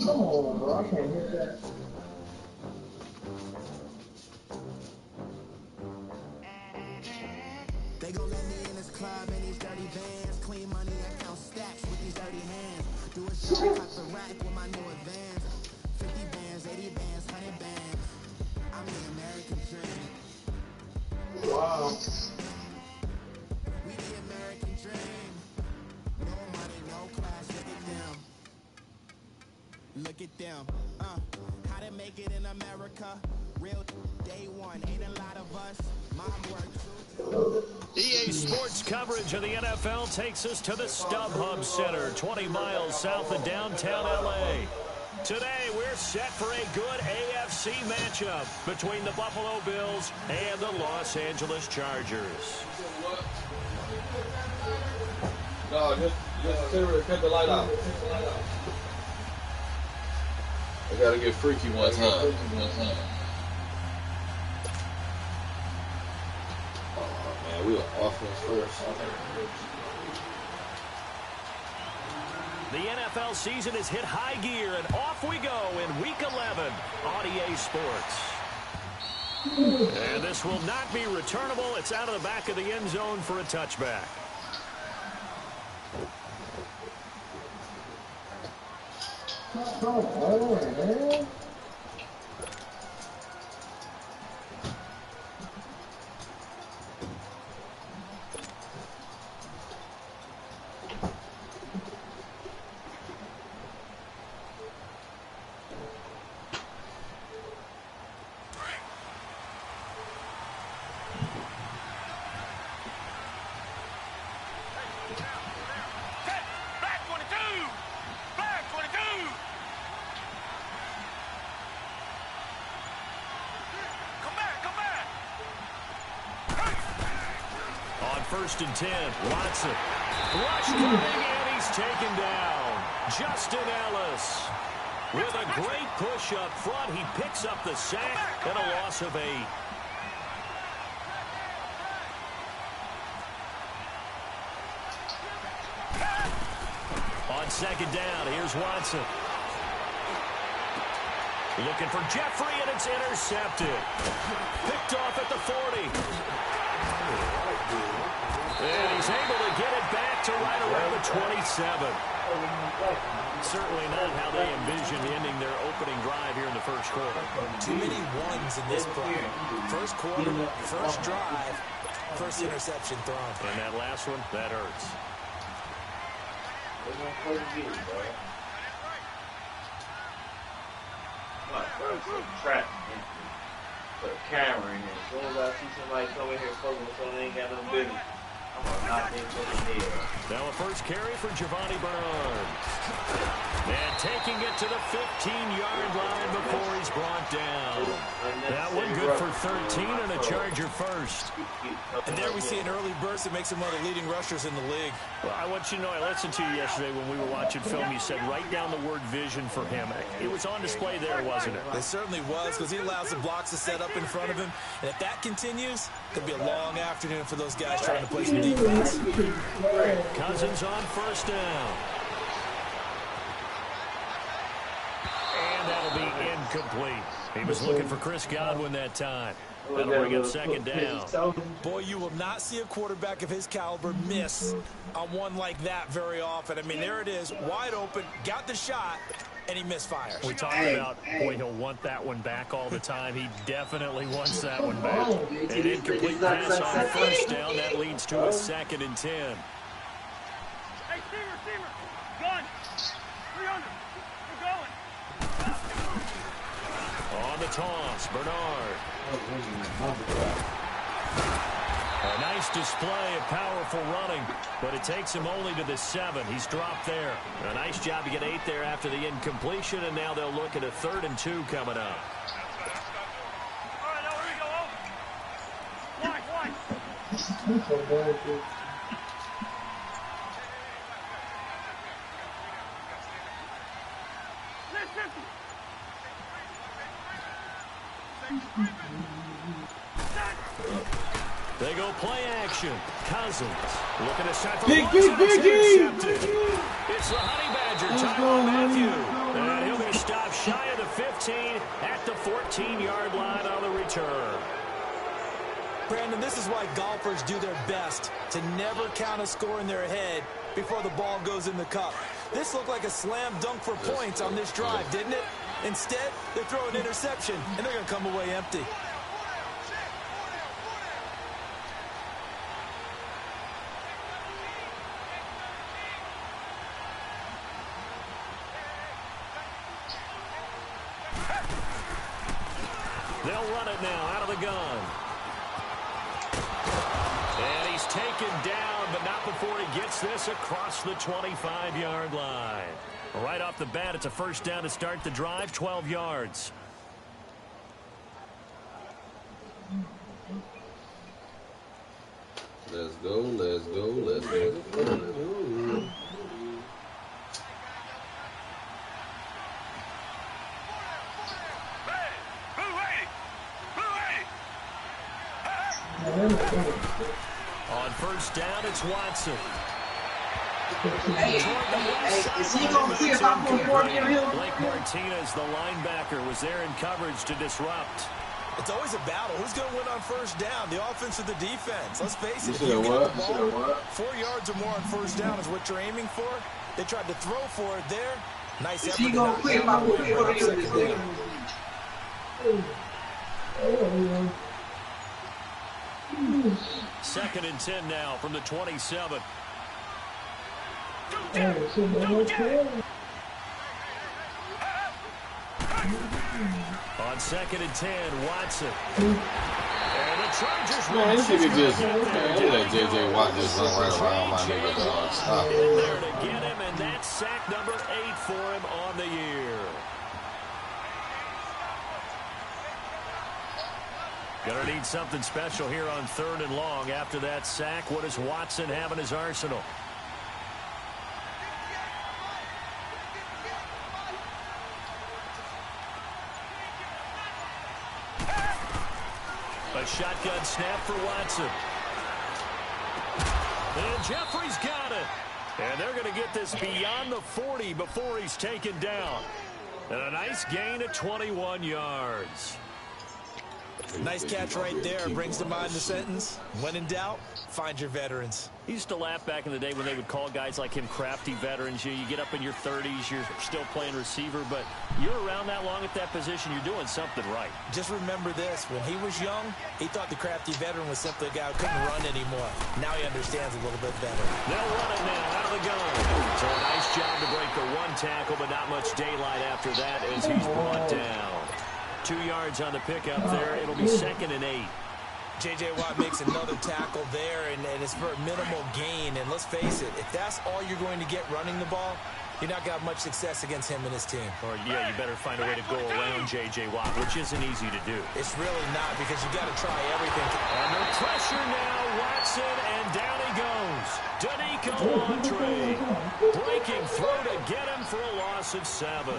Come on, bro. I can't hit that. They gon' let me in this club in these dirty bands. Clean money, I count stacks with these dirty hands. Do a show, cut the rack with my new advance. 50 bands, 80 bands, 100 bands. I'm the American dream. Wow. We the American dream. No money, no class, look at them. Look at them. How to make it in America? Real day one, ain't a lot of us. Mom works. EA Sports coverage of the NFL takes us to the StubHub Center, 20 miles south of downtown L.A. Today, we're set for a good AFC matchup between the Buffalo Bills and the Los Angeles Chargers. No, just cut the light out. I gotta get freaky one time. We were offense first. The NFL season has hit high gear, and off we go in Week 11 on EA Sports. And this will not be returnable. It's out of the back of the end zone for a touchback. Oh, man. First and 10, Watson. Rush coming, and he's taken down. Justin Ellis with a great push up front. He picks up the sack and a loss of 8. On second down, here's Watson. Looking for Jeffrey, and it's intercepted. Picked off at the 40. And he's able to get it back to right around the 27. Certainly not how they envisioned ending their opening drive here in the first quarter. Too many ones in this play. First quarter, first drive, first interception thrown. And that last one, that hurts. Trap. Put a camera in there. As soon as I see somebody come in here fucking with something they ain't got no business, I'm gonna knock them to the head. Now a first carry for Giovanni Bernard. And taking it to the 15-yard line before he's brought down. That one good for 13 and a Charger first. And there we see an early burst that makes him one of the leading rushers in the league. Well, I want you to know, I listened to you yesterday when we were watching film. You said write down the word vision for him. It was on display there, wasn't it? It certainly was, because he allows the blocks to set up in front of him. And if that continues, it could be a long afternoon for those guys trying to play some defense. Cousins on first down. And that'll be incomplete. He was looking for Chris Godwin that time. That'll bring up second down. Boy, you will not see a quarterback of his caliber miss on one like that very often. I mean, there it is, wide open, got the shot, and he misfires. We talked about, boy, he'll want that one back all the time. He definitely wants that one back. An incomplete pass on first down. That leads to a 2nd and 10. Hey, receiver, gun, 300, we're going. On on the toss. Bernard. A nice display of powerful running, but it takes him only to the 7. He's dropped there. A nice job to get 8 there after the incompletion, and now they'll look at a 3rd and 2 coming up. They go play action. Cousins looking to shot for intercepted. It's the Honey Badger, Tyrann Mathieu. And he'll be stopped shy of the 15 at the 14-yard line on the return. Brandon, this is why golfers do their best to never count a score in their head before the ball goes in the cup. This looked like a slam dunk for points on this drive, didn't it? Instead, they throw an interception, and they're going to come away empty. They'll run it now out of the gun. And he's taken down, but not before he gets this across the 25-yard line. Right off the bat, it's a first down to start the drive, 12 yards. Let's go, let's go, let's go. On first down, it's Watson. Hey, is he going to clear about 4 here? Blake Martinez, the linebacker, was there in coverage to disrupt. It's always a battle. Who's going to win on first down, the offense or the defense? Let's face it. You said what? 4 yards or more on first down is what you're aiming for. They tried to throw for it there. Nice effort. Is he going to clear about 4 here? Second and 10 now from the 27. On second and 10, Watson. And the Chargers Man, this nigga just, man, let J.J. Watt just run right around my nigga, dog. Stop in it. there to get him, and that's sack number 8 for him on the year. Gonna need something special here on 3rd and long. After that sack, what does Watson have in his arsenal? A shotgun snap for Watson. And Jeffrey's got it. And they're going to get this beyond the 40 before he's taken down. And a nice gain of 21 yards. Nice catch right there. Brings to mind the sentence, when in doubt, find your veterans. He used to laugh back in the day when they would call guys like him crafty veterans. You get up in your 30s, you're still playing receiver, but you're around that long at that position, you're doing something right. Just remember this, when he was young, he thought the crafty veteran was simply a guy who couldn't run anymore. Now he understands a little bit better. They'll run it now out of the gun. So a nice job to break the 1 tackle, but not much daylight after that as he's brought down. 2 yards on the pickup there. It'll be 2nd and 8. J.J. Watt makes another tackle there, and it's for a minimal gain. And let's face it, if that's all you're going to get running the ball, you're not going to have much success against him and his team. Or, yeah, you better find a way to go around J.J. Watt, which isn't easy to do. It's really not, because you got to try everything. Under pressure now, Watson, and down he goes. Danico Montre breaking through to get him for a loss of 7.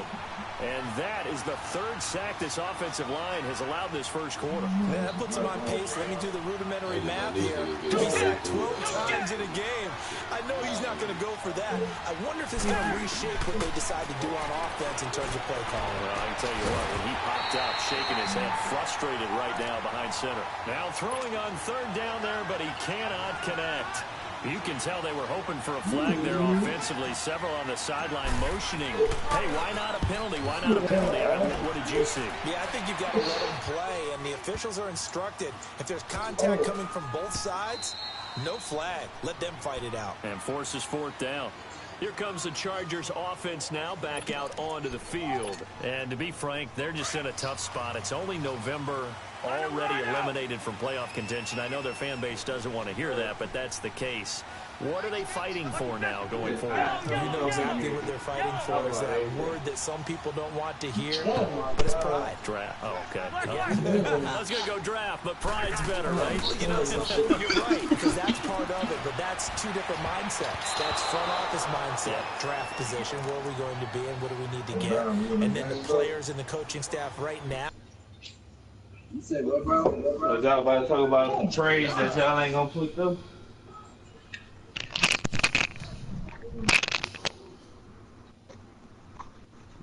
And that is the 3rd sack this offensive line has allowed this first quarter. Man, that puts him on pace. Let me do the rudimentary math here. He's sacked 12 times in a game. I know he's not going to go for that. I wonder if it's going to reshape what they decide to do on offense in terms of play calling. Well, I can tell you what, when he popped up, shaking his head, frustrated right now behind center. Now throwing on 3rd down there, but he cannot connect. You can tell they were hoping for a flag there offensively. Several on the sideline motioning. Hey, why not a penalty? Why not a penalty? What did you see? Yeah, I think you've got to let them play, and the officials are instructed. If there's contact coming from both sides, no flag. Let them fight it out. And forces 4th down. Here comes the Chargers offense now back out onto the field. And to be frank, they're just in a tough spot. It's only November, already eliminated from playoff contention. I know their fan base doesn't want to hear that, but that's the case. What are they fighting for now going forward? You know exactly what they're fighting for. Is that word that some people don't want to hear, but it's pride. Draft. Oh, okay. I was going to go draft, but pride's better, right? You know, you're right, because that's part of it, but that's two different mindsets. That's front office mindset, draft position, where are we going to be and what do we need to get? And then the players and the coaching staff right now. You said what, bro? So y'all about to talk about some trades that y'all ain't gonna put them?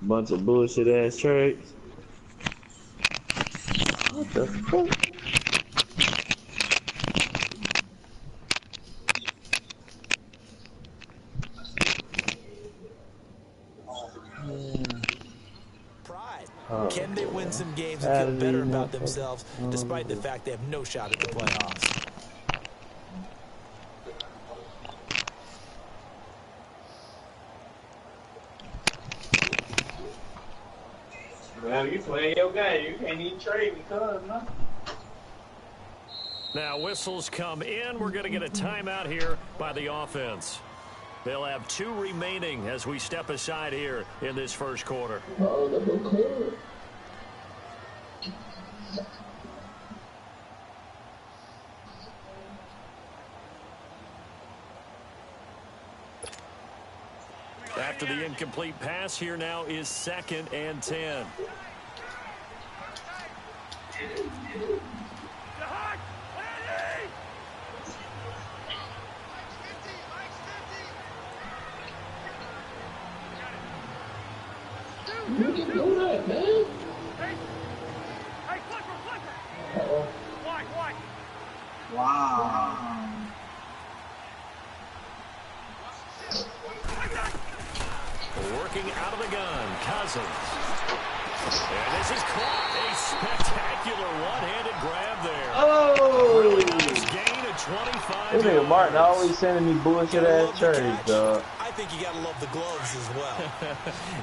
Bunch of bullshit ass trades. What the fuck? Pride. Can they win some games and feel better about themselves despite the fact they have no shot at the playoffs? Well, you playing your game. You can't even trade because, no. Now whistles come in. We're going to get a timeout here by the offense. They'll have 2 remaining as we step aside here in this first quarter. After the incomplete pass, here now is 2nd and 10. You can do that, man. Wow. Working out of the gun, Cousins. And this is caught. A spectacular one-handed grab there. Oh! Really nice gain of 25. This nigga Martin always sending me bullshit ass trades, dog. I think you gotta love the gloves as well.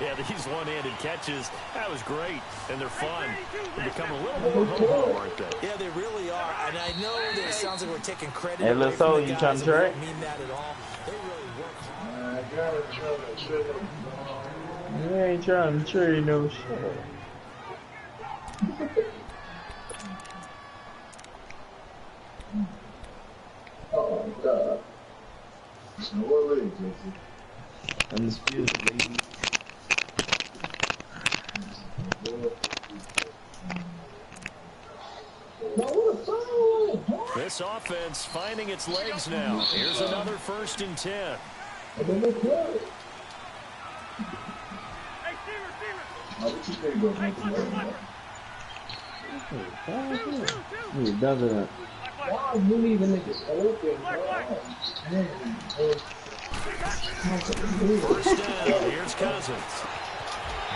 Yeah, these one-handed catches, that was great, and they're fun. They become a little more ho-ho, aren't they? Yeah, they really are. And I know that it sounds like we're taking credit. Hey, away let's from go. the You guys, trying to and we trade? don't mean that at all. They really work hard. You ain't trying to trade no shit. Oh, God. What leg, Jesse? Undisputed, baby. This offense finding its legs now. Here's another 1st and 10. He does it. Why you leaving niggas open, bro? 1st down. Here's Cousins.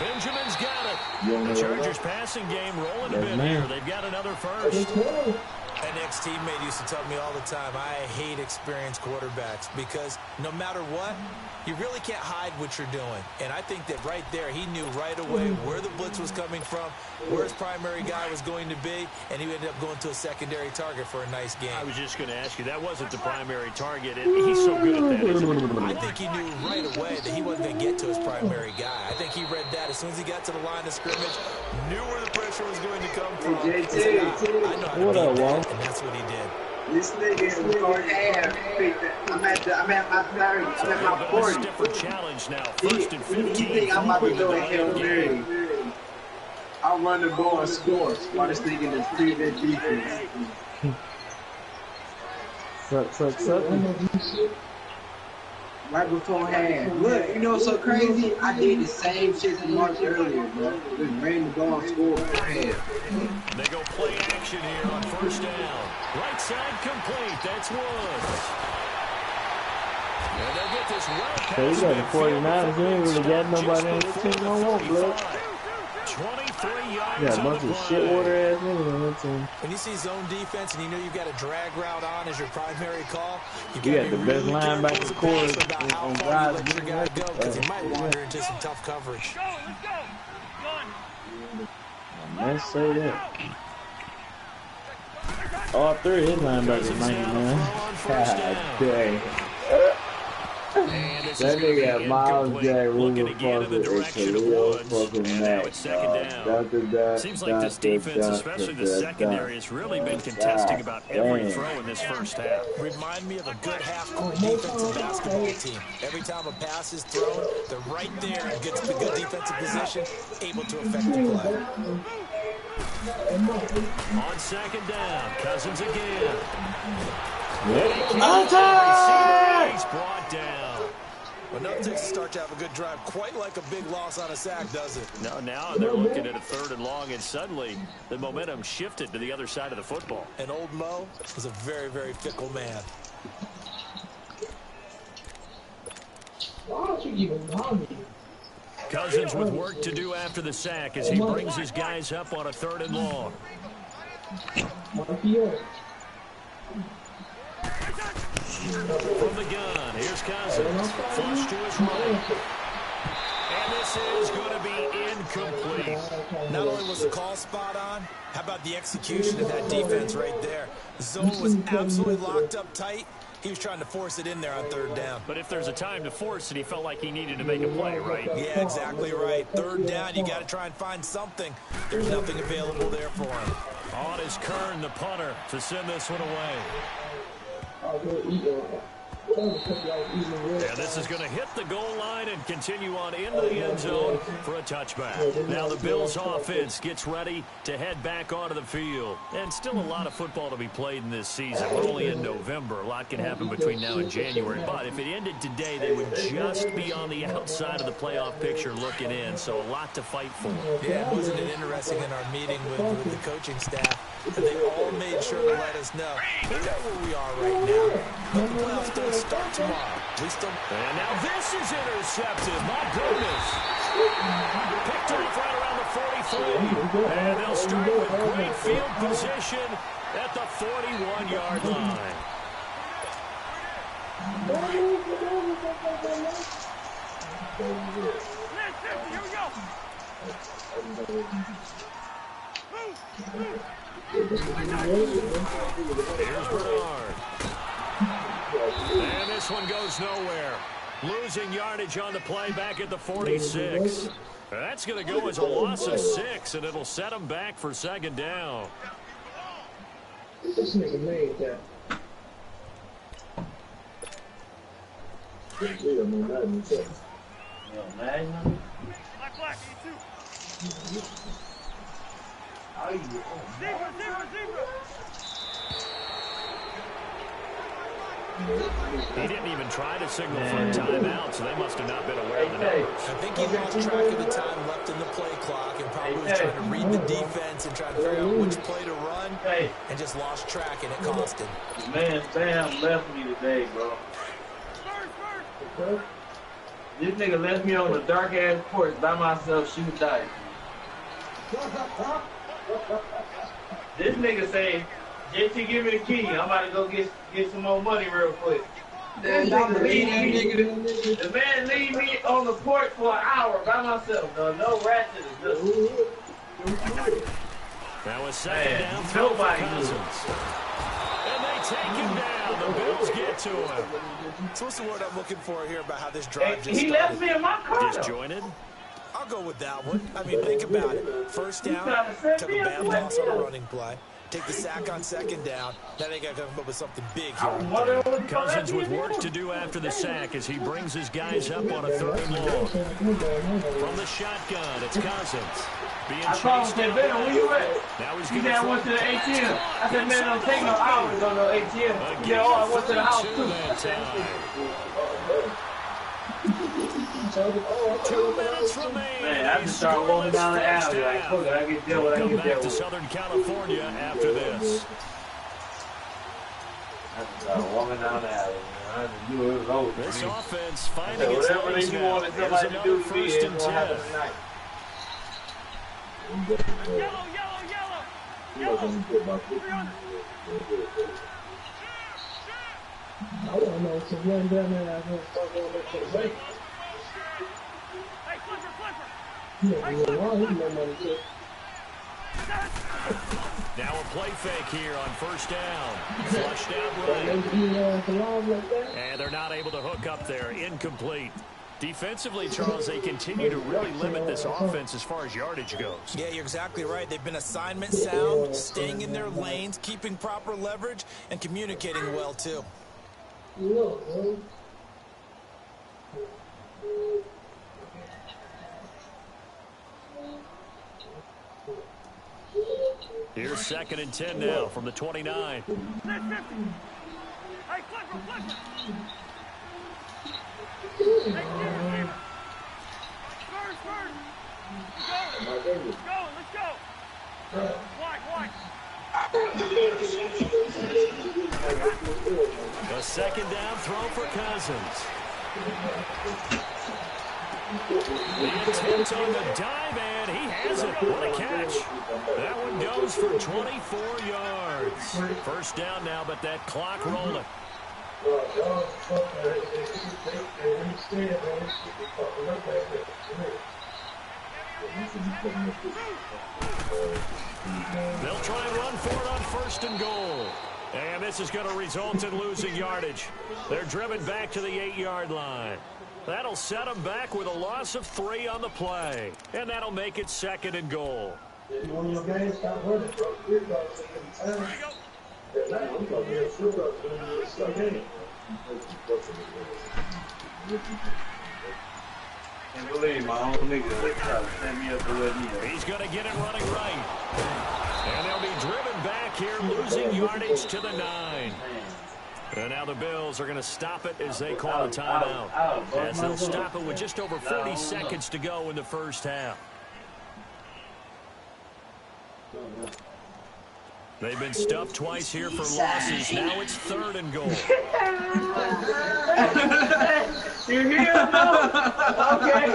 Benjamin's got it. The Chargers passing game rolling a bit here. They've got another 1st. An ex-teammate used to tell me all the time, I hate experienced quarterbacks because no matter what, you really can't hide what you're doing. And I think that right there, he knew right away where the blitz was coming from, where his primary guy was going to be, and he ended up going to a secondary target for a nice game. I was just going to ask you, that wasn't the primary target, and he's so good at that, isn't he? I think he knew right away that he wasn't going to get to his primary guy. I think he read that as soon as he got to the line of scrimmage, knew where the pressure was going to come from. Hey, JT, I know how to beat that, and that's what he did. this nigga is going half. I'm at my 30. I'm at my 40. Different challenge now. You 1st and 15. think I'm about to go in Hail Mary? I'll run the ball and score while this nigga is prevent defense. Suck. Right before half. Look, you know what's so crazy? I did the same shit in March earlier, bro. Just ran the ball and scored before half. They go play action here on 1st down. Right side complete. That's Woods. And they'll get this right So you past got the midfield. 49ers. You ain't really got nobody on the team no more, blood. 23 yards Yeah, a on bunch the of play. shit water ass niggas on that team. When you see zone defense and you know you've got a drag route on as your primary call, you You got got to the be best really careful linebacker as a core passer about how on far you God's let your green guy earth. go because he might wander into some tough coverage. Let's say that. All three of his linebackers 99. God dang. And this is That going to be nigga Miles incomplete. Jack Looking Ruben again in the Parker is direction of Khalil Woods. fucking And now Mack, it's second dog. down. Seems like this defense, especially the secondary, has really been contesting about every throw in this first half. Remind me of a good half-court defensive basketball team. Every time a pass is thrown, they're right there in good defensive position, able to affect the play. On second down, Cousins again. He's brought down. Well, nothing takes a start to have a good drive quite like a big loss on a sack, does it? No, now they're looking at a 3rd and long, and suddenly the momentum shifted to the other side of the football. And old Mo is a very, very fickle man. Cousins with work to do after the sack as he brings his guys up on a 3rd and long. From the gun, here's Cousins. Flush to his right. And this is going to be incomplete. Not only was the call spot on, how about the execution of that defense right there? The zone was absolutely locked up tight. He was trying to force it in there on 3rd down. But if there's a time to force it, he felt like he needed to make a play, right? Yeah, exactly right. 3rd down, you got to try and find something. There's nothing available there for him. On is Kern, the punter, to send this one away. And this is going to hit the goal line and continue on into the end zone for a touchback. Now the Bills offense gets ready to head back onto the field. And still a lot of football to be played in this season. We're only in November. A lot can happen between now and January. But if it ended today, they would just be on the outside of the playoff picture looking in. So a lot to fight for. Yeah, wasn't it interesting in our meeting with the coaching staff that they all made sure to let us know we know where we are right now. But the playoffs don't start tomorrow. And now this is intercepted. My goodness. Picked off right around the 43. And they'll start with great field position at the 41-yard line. Here's Bernard. And this one goes nowhere. Losing yardage on the play back at the 46. That's going to go as a loss of 6, and it'll set them back for 2nd down. This nigga made that. He didn't even try to signal for a timeout, so they must have not been aware of the numbers. I think he lost track of the time left in the play clock and probably was trying to read the defense and trying to figure out which play to run and just lost track, and it cost him. Man, Sam left me today, bro. This nigga left me on the dark-ass porch by myself shooting dice. This nigga say, JT, give me the key. I'm about to go get some more money real quick. The man leave me on the porch for an hour by myself. No ratchet is good. That was 2nd down throw for Cousins. And they take him down. The Bills get to him. So what's the word I'm looking for here about how this drive just He started? left me in my car. Disjointed. I'll go with that one. I mean, think about it. 1st down, took a bad loss on a running play. Take the sack on 2nd down. Now they got to come up with something big here on 3rd. Cousins with work to do after the sack as he brings his guys up on a 3rd and long. From the shotgun, it's Cousins. Being I called him, said, Ben, where you at? Now he's He going said, I went to the ATM. I said, man, don't take no hours to go to the ATM. He said, oh, I went to the house, too. that time. 2 minutes remaining. Man, I just started walking down the alley like, fuck it, I get there what I Come get there back to with. Southern California after this. I just started walking down the alley, man. I just knew it was over. This offense finding Said, its whatever legs you now. wanted Here's somebody to do another to me, 1st it's and going to happen 10. tonight. I don't know, some young down there I'm going to start going back to the bank. Now a play fake here on first down. Flushed out right. And they're not able to hook up there. Incomplete. Defensively, Charles, they continue to really limit this offense as far as yardage goes. Yeah, you're exactly right. They've been assignment sound, staying in their lanes, keeping proper leverage, and communicating well, too. Here's 2nd and 10 now from the 29. A 2nd down throw for Cousins. The attempt on the dive, and he has it. What a catch. That one goes for 24 yards. First down now, but that clock rolling. They'll try and run for it on 1st and goal. And this is going to result in losing yardage. They're driven back to the 8-yard line. That'll set them back with a loss of 3 on the play. And that'll make it 2nd and goal. Can't believe my own nigga trying to send me up the way. He's going to get it running right. And they'll be driven back here, losing yardage to the 9. And now the Bills are going to stop it as they call a timeout. As they'll stop it with just over 40 seconds to go in the first half. They've been stuffed twice here for losses. Now it's 3rd and goal. You hear him though? Okay.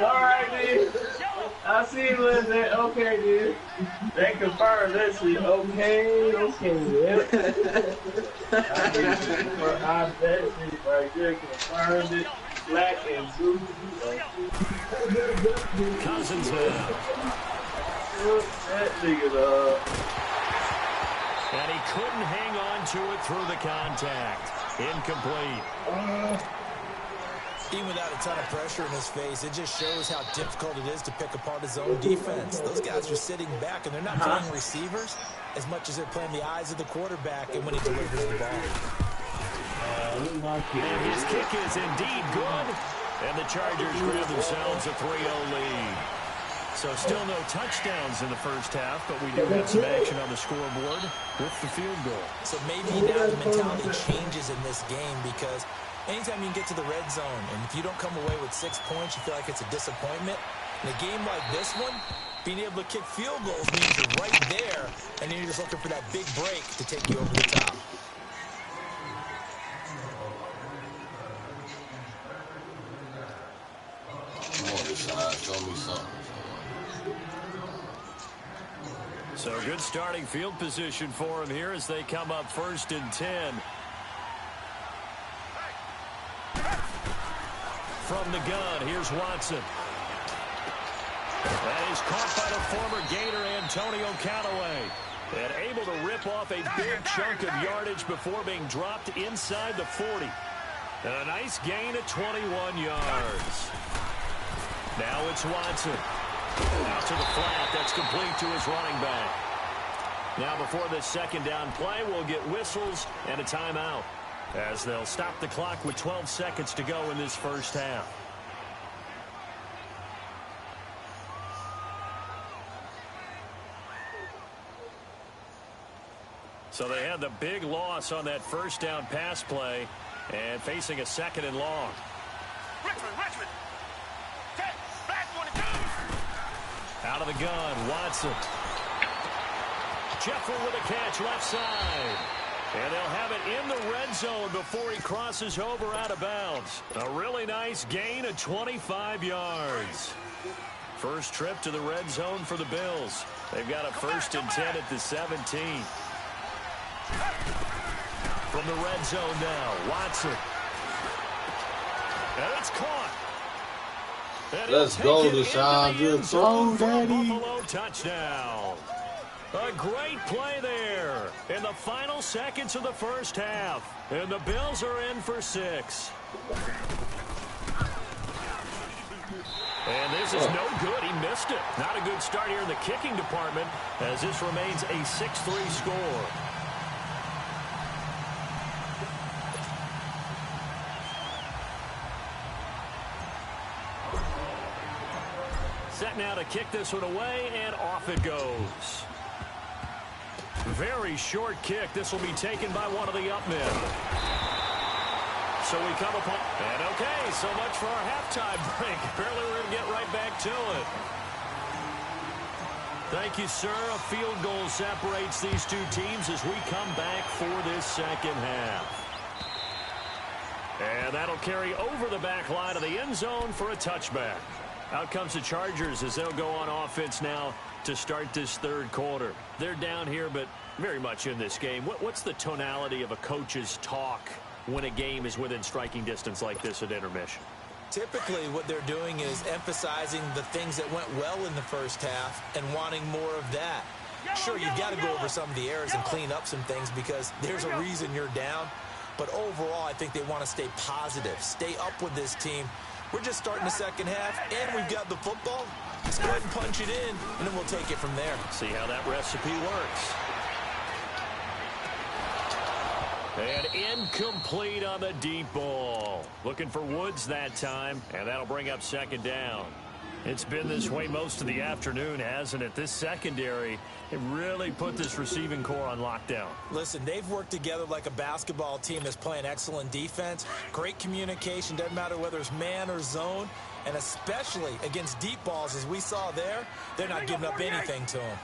All right, dude. I see what that. Okay, dude. They confirmed this week. Okay, yeah. I bet it right there confirmed it. Black and blue. Cousins now. That nigga, And he couldn't hang on to it through the contact. Incomplete. Even without a ton of pressure in his face, it just shows how difficult it is to pick apart his own defense. Those guys are sitting back, and they're not playing receivers as much as they're playing the eyes of the quarterback and when he delivers the ball. And his kick is indeed good. And the Chargers grab themselves a 3-0 lead. So still no touchdowns in the first half, but we do have some action on the scoreboard with the field goal. So maybe now the mentality changes in this game because anytime you can get to the red zone, and if you don't come away with 6 points, you feel like it's a disappointment. In a game like this one, being able to kick field goals means you're right there, and then you're just looking for that big break to take you over the top. Come on, Deshaun, show me something. So good starting field position for him here as they come up 1st and 10. From the gun, here's Watson. That is caught by the former Gator Antonio Callaway. And able to rip off a big chunk of yardage before being dropped inside the 40. And a nice gain of 21 yards. Now it's Watson. Out to the flat. That's complete to his running back. Now before this 2nd down play, we'll get whistles and a timeout as they'll stop the clock with 12 seconds to go in this first half. So they had the big loss on that 1st down pass play and facing a 2nd and long. Richmond. Out of the gun, Watson. Jeffrey with a catch left side. And they'll have it in the red zone before he crosses over out of bounds. A really nice gain of 25 yards. First trip to the red zone for the Bills. They've got a 1st and 10 at the 17. From the red zone now, Watson. And it's caught. And let's go, Deshaun. Good throw, Daddy. Buffalo touchdown. A great play there in the final seconds of the first half. And the Bills are in for 6. And this is no good. He missed it. Not a good start here in the kicking department as this remains a 6-3 score. Set now to kick this one away, and off it goes. Very short kick. This will be taken by one of the up men. So we come upon, and okay, so much for our halftime break. Apparently we're going to get right back to it. Thank you, sir. A field goal separates these two teams as we come back for this second half. And that'll carry over the back line of the end zone for a touchback. Out comes the Chargers as they'll go on offense now to start this third quarter. They're down here, but very much in this game. What's the tonality of a coach's talk when a game is within striking distance like this at intermission? Typically, what they're doing is emphasizing the things that went well in the first half and wanting more of that. Sure, you've got to go over some of the errors and clean up some things because there's a reason you're down. But overall, I think they want to stay positive, stay up with this team. We're just starting the second half, and we've got the football. Let's go ahead and punch it in, and then we'll take it from there. See how that recipe works. And incomplete on the deep ball. Looking for Woods that time, and that'll bring up second down. It's been this way most of the afternoon, hasn't it? This secondary, it really put this receiving core on lockdown. Listen, they've worked together like a basketball team that's playing excellent defense. Great communication, doesn't matter whether it's man or zone. And especially against deep balls, as we saw there, they're not giving up anything to them.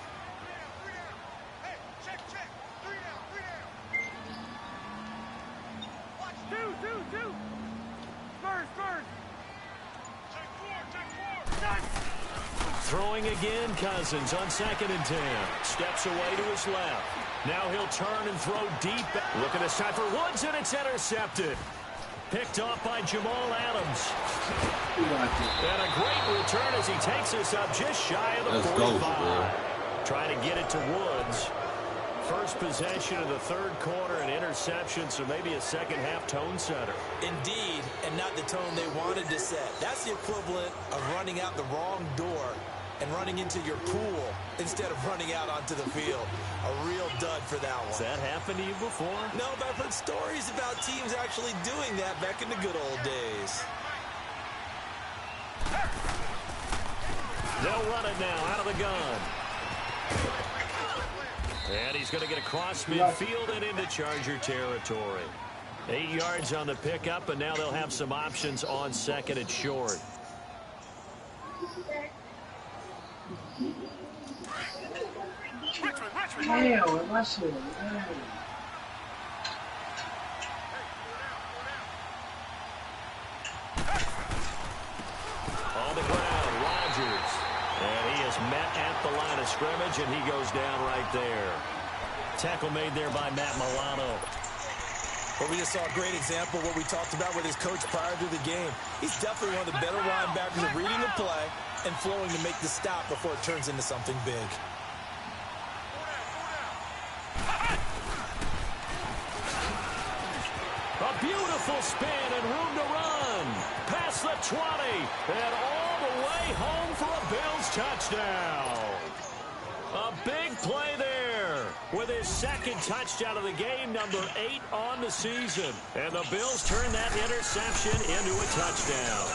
Throwing again, Cousins on 2nd and 10. Steps away to his left. Now he'll turn and throw deep. Look at this time for Woods, and it's intercepted. Picked off by Jamal Adams. And a great return as he takes us up just shy of the 45. Trying to get it to Woods. First possession of the third quarter, an interception, so maybe a second half tone setter. Indeed, and not the tone they wanted to set. That's the equivalent of running out the wrong door and running into your pool instead of running out onto the field. A real dud for that one. Has that happened to you before? No, but I've heard stories about teams actually doing that back in the good old days. They'll run it now out of the gun. And he's going to get across midfield and into Charger territory. 8 yards on the pickup, and now they'll have some options on 2nd and short. Damn, my shit. On the ground, Rodgers. And he is met at the line of scrimmage, and he goes down right there. Tackle made there by Matt Milano. Well, we just saw a great example of what we talked about with his coach prior to the game. He's definitely one of the better linebackers at reading the play and flowing to make the stop before it turns into something big. A beautiful spin and room to run. Past the 20 and all the way home for a Bills touchdown. A big play there with his 2nd touchdown of the game, number 8 on the season. And the Bills turn that interception into a touchdown.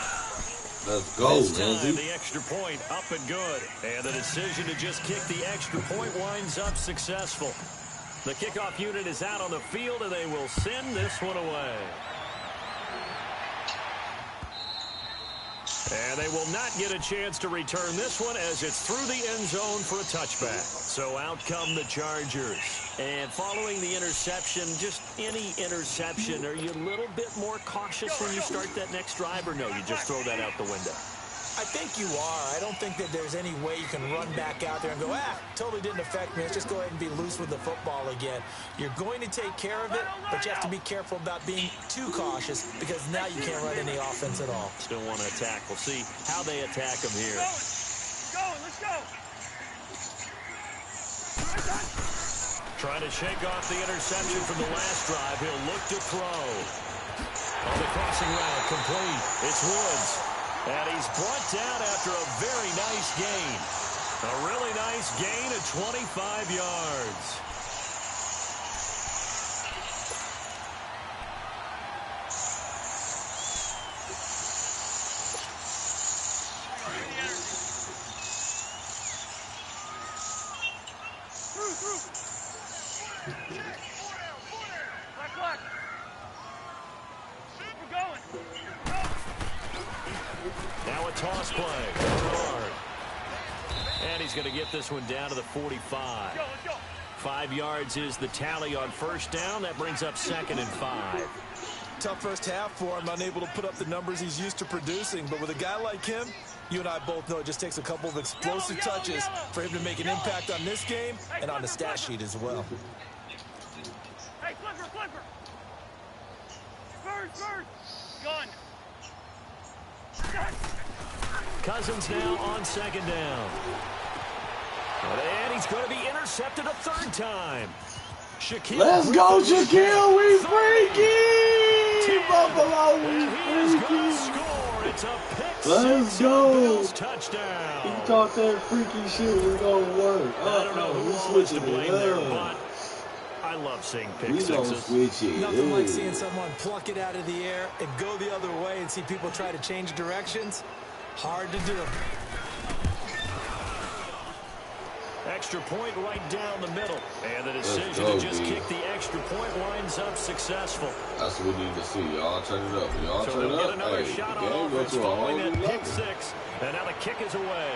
Let's go, this time, Lindsay. the extra point up and good. And the decision to just kick the extra point winds up successful. The kickoff unit is out on the field, and they will send this one away. And they will not get a chance to return this one as it's through the end zone for a touchback. So out come the Chargers. And following the interception, just any interception, are you a little bit more cautious when you start that next drive, or no, you just throw that out the window? I think you are. I don't think that there's any way you can run back out there and go, totally didn't affect me. Let's just go ahead and be loose with the football again. You're going to take care of it, but you have to be careful about being too cautious because now you can't run any offense at all. Still want to attack. We'll see how they attack him here. Let's go. Trying to shake off the interception from the last drive. He'll look to throw. On the crossing route, complete. It's Woods. And he's brought down after a very nice gain. A really nice gain of 25 yards. Black. We're going. Now a toss play. Hard. And he's going to get this one down to the 45. Let's go. 5 yards is the tally on first down. That brings up 2nd and 5. Tough first half for him, unable to put up the numbers he's used to producing. But with a guy like him, you and I both know it just takes a couple of explosive touches for him to make an impact on this game and on the stat sheet as well. Hey, flipper. Bird. Gun. Cousins now on 2nd down. And he's going to be intercepted a 3rd time. Shaquille. Let's go, Shaquille. We freaky. Buffalo, we freaky. Score. It's a pick. Let's go. Touchdown. He thought that freaky shit was going to work. I don't know who was to blame there, but I love seeing pick sixes. Switch it. Nothing like seeing someone pluck it out of the air and go the other way and see people try to change directions. Hard to do. Extra point right down the middle. And the decision to just kick the extra point winds up successful. That's what we need to see. Y'all turn it up. Y'all So turn it they'll up. get another Hey, shot the game on go offense to a whole following new that pick level. 6. And now the kick is away.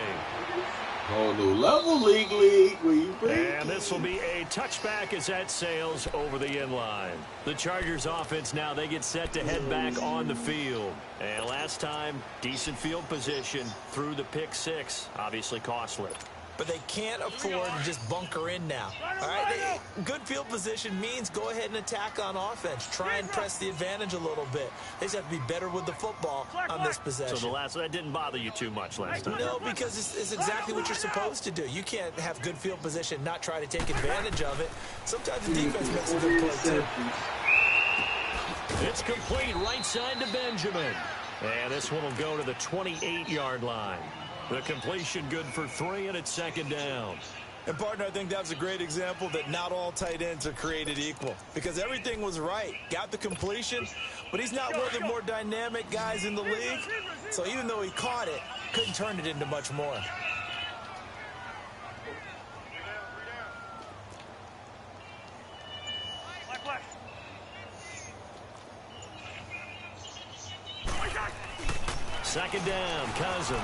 Whole new level, league. We And this will be a touchback as that sails over the inline. The Chargers offense now, they get set to head back on the field. And last time, decent field position through the pick 6. Obviously costly. But they can't afford to just bunker in now. All right, good field position means go ahead and attack on offense. Try and press the advantage a little bit. They just have to be better with the football on this possession. So that didn't bother you too much last time? No, because it's exactly what you're supposed to do. You can't have good field position and not try to take advantage of it. Sometimes the defense makes a good play, too. It's complete right side to Benjamin. And this one will go to the 28-yard line. The completion good for 3, and it's 2nd down. And, partner, I think that's a great example that not all tight ends are created equal. Because everything was right. Got the completion, but he's not one of the more dynamic guys in the league. So even though he caught it, couldn't turn it into much more. Black. 2nd down, Cousins.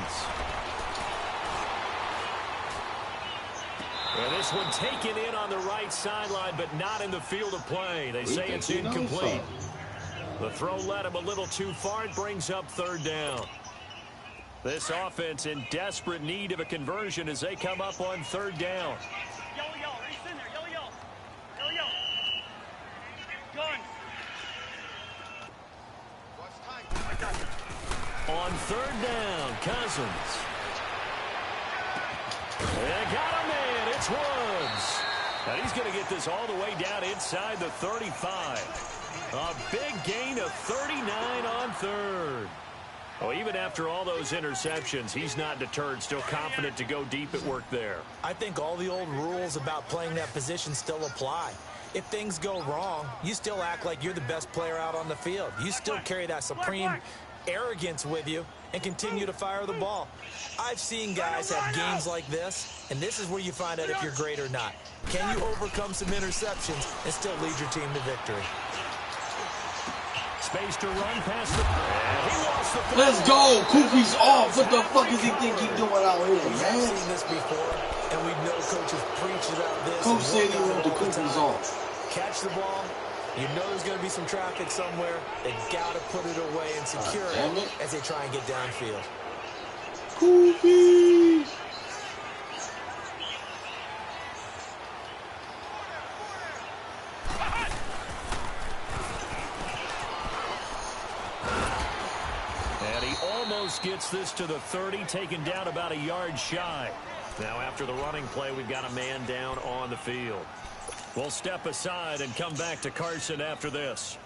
And this one taken in on the right sideline, but not in the field of play. They say it's incomplete. The throw led him a little too far. It brings up 3rd down. This offense in desperate need of a conversion as they come up on 3rd down. Yellow. He's in there. Yellow. Gun. On 3rd down, Cousins. They got him in. It's Woods. And he's going to get this all the way down inside the 35. A big gain of 39 on 3rd. Oh, even after all those interceptions, he's not deterred, still confident to go deep at work there. I think all the old rules about playing that position still apply. If things go wrong, you still act like you're the best player out on the field. You still carry that supreme arrogance with you and continue to fire the ball. I've seen guys have games like this, and this is where you find out if you're great or not. Can you overcome some interceptions and still lead your team to victory? Space to run past the... He lost the... Let's go. Koofy's off. What the fuck does he think he's doing out here, We've man? seen this before, and we know coaches preach about this. Coach said he wanted the Koofy's off. Catch the ball. You know there's going to be some traffic somewhere. They got to put it away and secure it as they try and get downfield. Cookies. And he almost gets this to the 30, taken down about a yard shy. Now after the running play, we've got a man down on the field. We'll step aside and come back to Carson after this.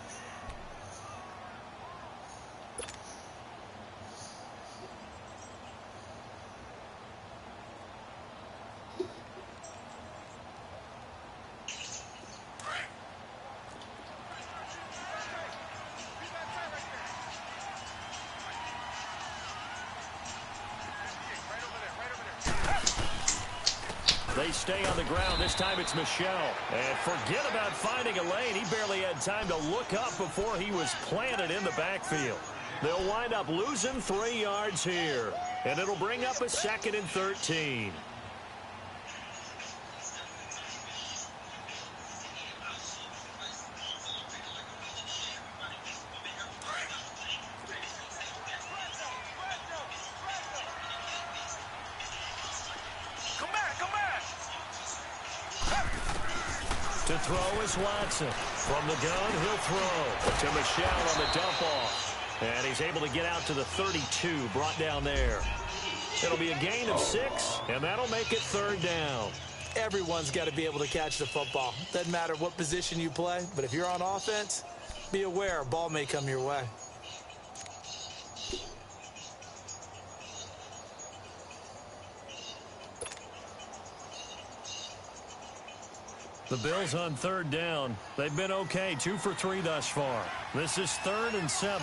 They stay on the ground. This time it's Michelle. And forget about finding a lane. He barely had time to look up before he was planted in the backfield. They'll wind up losing 3 yards here. And it'll bring up a 2nd and 13. To throw is Watson. From the gun, he'll throw to Michelle on the dump off. And he's able to get out to the 32, brought down there. It'll be a gain of 6, and that'll make it 3rd down. Everyone's got to be able to catch the football. Doesn't matter what position you play, but if you're on offense, be aware a ball may come your way. The Bills on 3rd down. They've been okay, 2 for 3 thus far. This is 3rd and 7.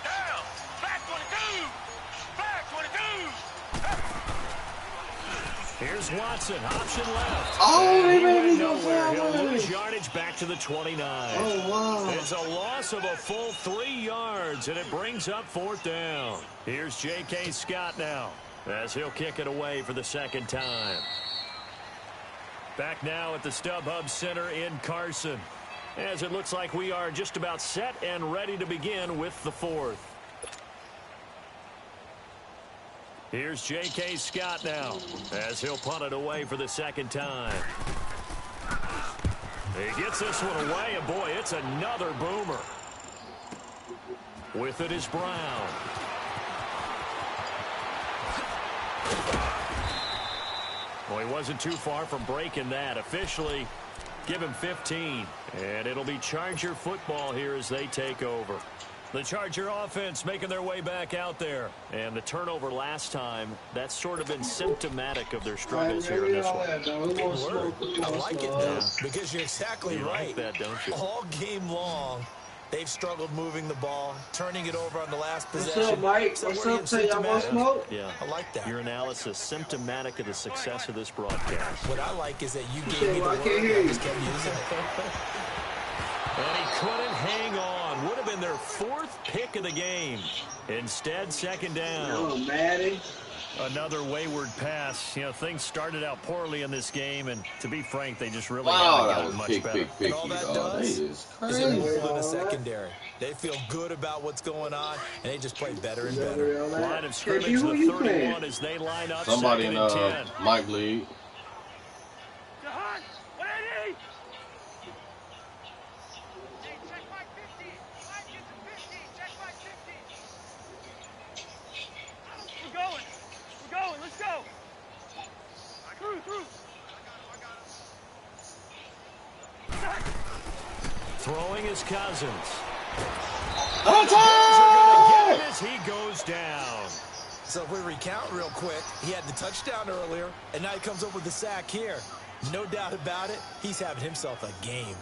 Down. Back 22. Back 22. Here's Watson, option left. Oh, And they he made went me go nowhere. He'll sideways. lose yardage back to the 29. Oh, wow. It's a loss of a full 3 yards, and it brings up 4th down. Here's J.K. Scott now, as he'll kick it away for the 2nd time. Back now at the StubHub Center in Carson, as it looks like we are just about set and ready to begin with the 4th. Here's J.K. Scott now, as he'll punt it away for the 2nd time. He gets this one away, and boy, it's another boomer. With it is Brown. Well, he wasn't too far from breaking that. Officially, give him 15. And it'll be Charger football here as they take over. The Charger offense making their way back out there. And the turnover last time, that's sort of been symptomatic of their struggles here in this one. I like it, though, because you're exactly You right. like that, don't you? All game long, they've struggled moving the ball, turning it over on the last possession. What's up, Mike? What's up? Say y'all want smoke? Yeah. I like that. Your analysis symptomatic of the success of this broadcast. What I like is that you gave me the I word can't and hear I you. just kept using it. And he couldn't hang on. Would have been their 4th pick of the game. Instead, 2nd down. Oh, Maddie. Another wayward pass. You know, things started out poorly in this game, and to be frank, they just really Wow, haven't that gotten was much picky, better. picky. And all that Oh, does they is is crazy. embolden the secondary. They feel good about what's going on, and they just play better and better. Line of scrimmage, Hey, who the you 31 playing? as they line up. Somebody 2nd in and 10. Mike League. Jahan, 180. Hey, check my 50. Mike, get to 50. Check my 50. We're going. We're going. Let's go. Through. Throwing his Cousins. That's Get it! it as he goes down. So if we recount real quick, he had the touchdown earlier, and now he comes up with the sack here. No doubt about it, he's having himself a game.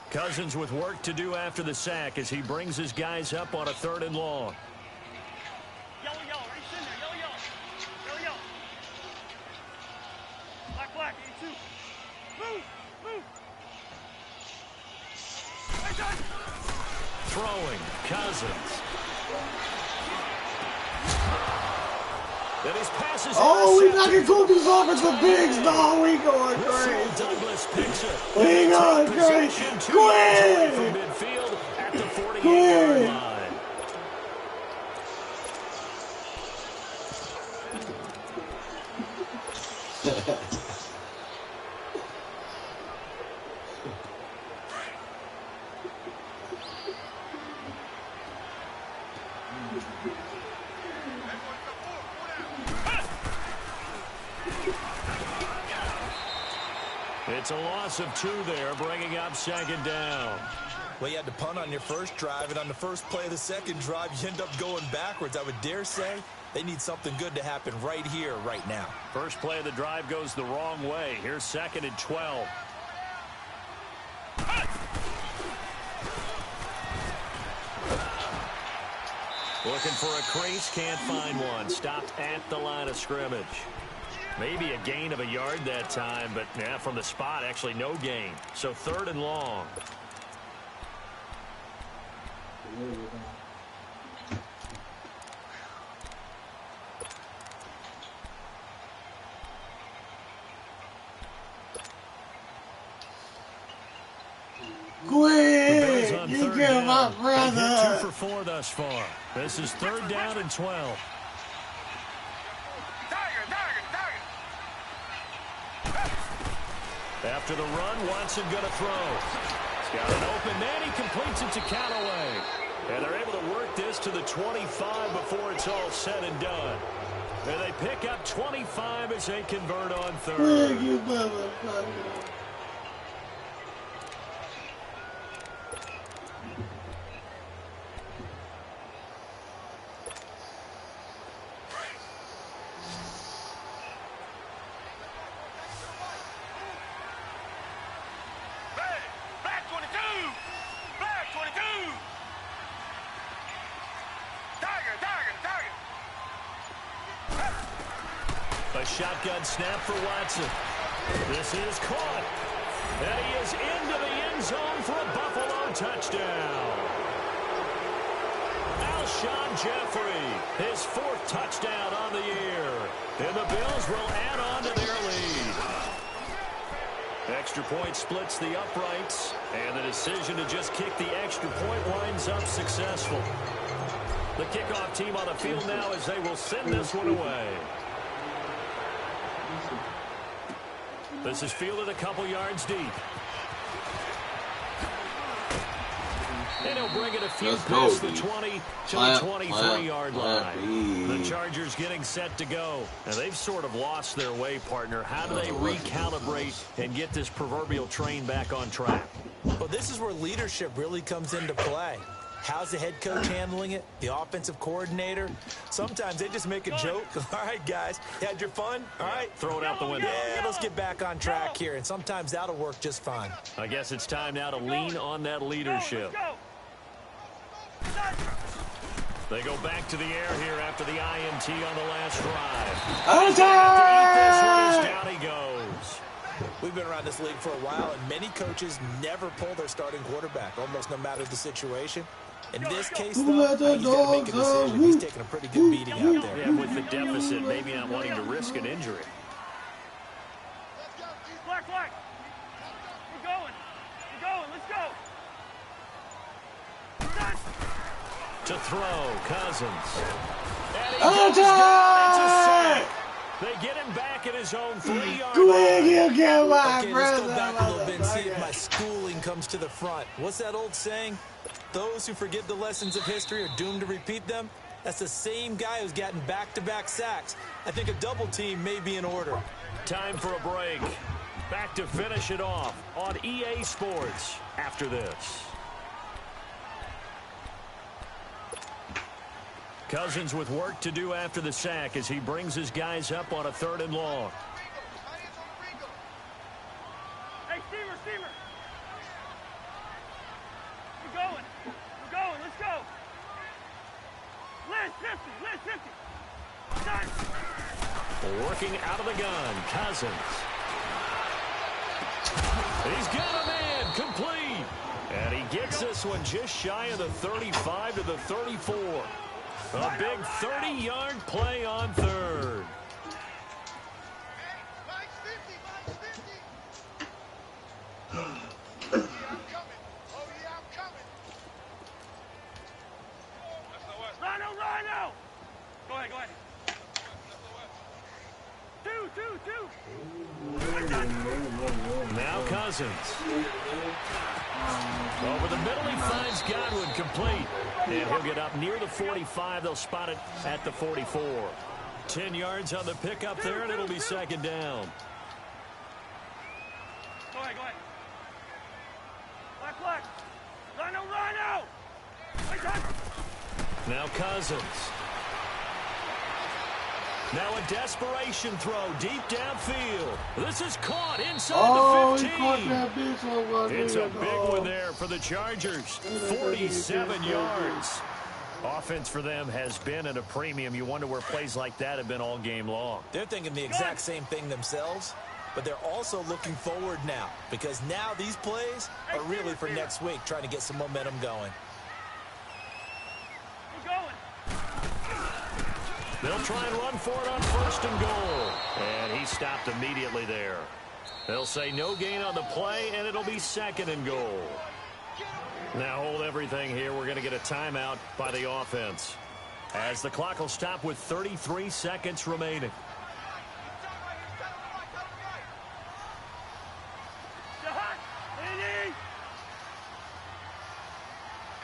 Cousins with work to do after the sack as he brings his guys up on a 3rd and long. Yellow. Reach in there. Yellow. Black. 82. Move. Hey, done. Throwing, Cousins. And his passes. Oh, we knocking cookies off at the bigs, dog. We going Russell crazy. Douglas picks it. We going Possession crazy. 2 yards away Quick! from midfield at the 48. 28-yard line. It's a loss of 2 there, bringing up 2nd down. Well, you had to punt on your first drive, and on the first play of the second drive, you end up going backwards. I would dare say they need something good to happen right here, right now. First play of the drive goes the wrong way. Here's 2nd and 12. Looking for a crease, can't find one. Stopped at the line of scrimmage. Maybe a gain of a yard that time, but yeah, from the spot, actually no gain. So 3rd and long. Quick! You get my brother! They've hit 2 for 4 thus far. This is 3rd down and 12. After the run, Watson going to throw. He's got an open man. He completes it to Callaway. And they're able to work this to the 25 before it's all said and done. And they pick up 25 as they convert on 3rd. Thank you, motherfucker. A shotgun snap for Watson. This is caught. And he is into the end zone for a Buffalo touchdown. Alshon Jeffrey, his 4th touchdown on the year. And the Bills will add on to their lead. Extra point splits the uprights. And the decision to just kick the extra point winds up successful. The kickoff team on the field now as they will send this one away. This is fielded a couple yards deep. And he'll bring it a few past the 20 to the 23-yard line. The Chargers getting set to go. And they've sort of lost their way, partner. How do they recalibrate and get this proverbial train back on track? Well, this is where leadership really comes into play. How's the head coach handling it? The offensive coordinator? Sometimes they just make a joke. All right, guys, you had your fun? All right. Throw it out the window. Yeah, let's get back on track here, and sometimes that'll work just fine. I guess it's time now to lean on that leadership. They go back to the air here after the INT on the last drive. Down he goes. We've been around this league for a while, and many coaches never pull their starting quarterback, almost no matter the situation. In this case, though, he's got to make a decision. He's taking a pretty good beating out there. Yeah, with the deficit, maybe not wanting to risk an injury. Black. We're going. Let's go. To throw, Cousins. They get him back at his own 3-yard line. Okay, let's go back a little bit and see if my schooling comes to the front. What's that old saying? Those who forget the lessons of history are doomed to repeat them. That's the same guy who's gotten back-to-back sacks. I think a double team may be in order. Time for a break. Back to finish it off on EA Sports after this. Cousins with work to do after the sack as he brings his guys up on a 3rd and long. Hey, Steamer. We're going. Let's go. Liz 50. Working out of the gun, Cousins. He's got a man, complete. And he gets this one just shy of the 35 to the 34. A big 30-yard play on 3rd. Now Cousins. Over the middle, he finds Godwin complete. And he'll get up near the 45. They'll spot it at the 44. 10 yards on the pickup there, and it'll be second down. Go ahead, go ahead. Left. Rhino! Now Cousins. Now a desperation throw deep downfield. This is caught inside the 15. He caught that bitch over It's a big one there for the Chargers. 47 yards. Offense for them has been at a premium. You wonder where plays like that have been all game long. They're thinking the exact same thing themselves, but they're also looking forward now because now these plays are really for next week, trying to get some momentum going. We're going. They'll try and run for it on 1st and goal. And he stopped immediately there. They'll say no gain on the play, and it'll be 2nd and goal. Now hold everything here. We're going to get a timeout by the offense, as the clock will stop with 33 seconds remaining.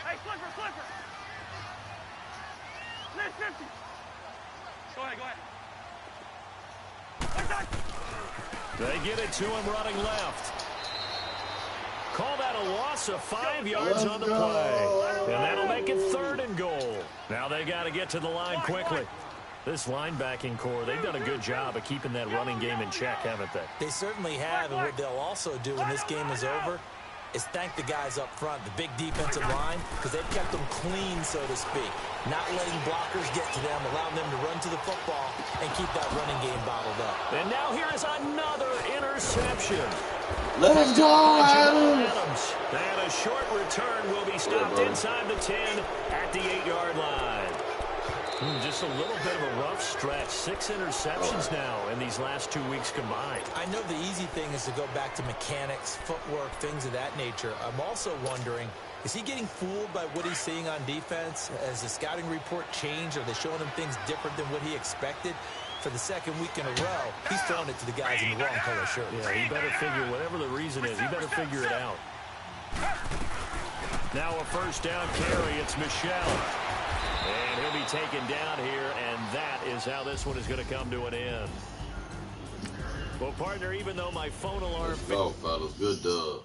Hey, Flipper. Lift 50. Go ahead. They get it to him running left. Call that a loss of 5 yards on the play. And that'll make it 3rd and goal. Now they got to get to the line quickly. This linebacking core, they've done a good job of keeping that running game in check, haven't they? They certainly have, and what they'll also do when this game is over is thank the guys up front, the big defensive line, because they've kept them clean, so to speak. Not letting blockers get to them, allowing them to run to the football and keep that running game bottled up. And now here is another interception. Let's go, Adams. And a short return will be stopped inside the 10 at the 8-yard line. Just a little bit of a rough stretch. 6 interceptions now in these last 2 weeks combined. I know the easy thing is to go back to mechanics, footwork, things of that nature. I'm also wondering, is he getting fooled by what he's seeing on defense? Has the scouting report changed? Are they showing him things different than what he expected? For the 2nd week in a row, he's throwing it to the guys in the wrong color shirt. Yeah, he better figure, whatever the reason is, he better figure it out. Now a 1st down carry. It's Michelle. And he'll be taken down here, and that is how this one is going to come to an end. Well, partner, even though my phone alarm... Let's go, fellas. Good dub.